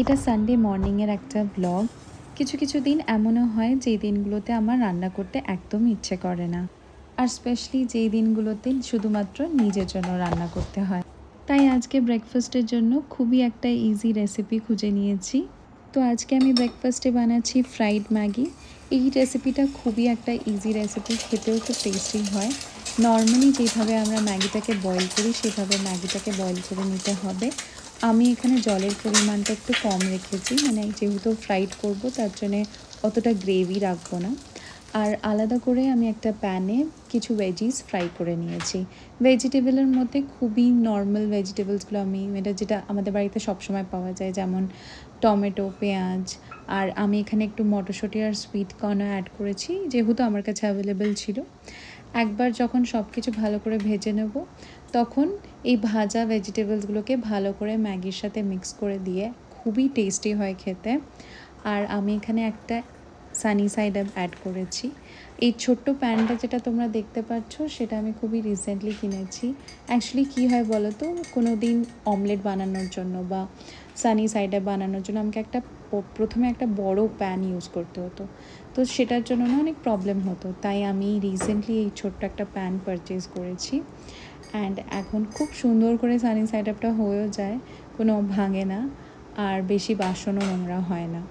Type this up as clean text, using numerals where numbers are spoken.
এটা সানডে মর্নিংয়ের একটা ব্লগ। কিছু কিছু দিন এমনও হয় যেই দিনগুলোতে আমার রান্না করতে একদম ইচ্ছে করে না, আর স্পেশালি যেই দিনগুলোতে শুধুমাত্র নিজের জন্য রান্না করতে হয়। তাই আজকে ব্রেকফাস্টের জন্য খুবই একটা ইজি রেসিপি খুঁজে নিয়েছি। তো আজকে আমি ব্রেকফাস্টে বানাচ্ছি ফ্রাইড ম্যাগি। এই রেসিপিটা খুবই একটা ইজি রেসিপি, খেতেও খুব টেস্টি হয়। নর্মালি যেভাবে আমরা ম্যাগিটাকে বয়েল করি সেভাবে ম্যাগিটাকে বয়েল করে নিতে হবে। আমি এখানে জলের পরিমাণটা একটু কম রেখেছি, মানে যেহেতু ফ্রাইড করব তার জন্যে অতটা গ্রেভি রাখবো না। আর আলাদা করে আমি একটা প্যানে কিছু ভেজিস ফ্রাই করে নিয়েছি। ভেজিটেবলের মধ্যে খুবই নর্মাল ভেজিটেবলসগুলো আমি, যেটা আমাদের বাড়িতে সবসময় পাওয়া যায়, যেমন টমেটো, পেঁয়াজ। আর আমি এখানে একটু মটরশুঁটি আর সুইট কর্নও অ্যাড করেছি, যেহেতু আমার কাছে অ্যাভেলেবেল ছিল। একবার যখন সব কিছু ভালো করে ভেজে নেব, তখন এই ভাজা ভেজিটেবলসগুলোকে ভালো করে ম্যাগির সাথে মিক্স করে দিয়ে খুবই টেস্টি হয় খেতে। আর আমি এখানে একটা সানি সাইড আপ অ্যাড করেছি। এই ছোট্ট প্যানটা যেটা তোমরা দেখতে পাচ্ছ সেটা আমি খুবই রিসেন্টলি কিনেছি। অ্যাকচুয়ালি কী হয় বলো তো, কোনো দিন অমলেট বানানোর জন্য বা সানি সাইড আপ বানানোর জন্য আমাকে প্রথমে একটা বড় প্যান ইউজ করতে হতো। তো সেটার জন্য না অনেক প্রবলেম হতো, তাই আমি রিসেন্টলি এই ছোট্ট একটা প্যান পারচেজ করেছি। অ্যান্ড এখন খুব সুন্দর করে সানি সাইড আপটা হয়েও যায়, কোনো ভাঙে না, আর বেশি বাসনও নোংরা হয় না।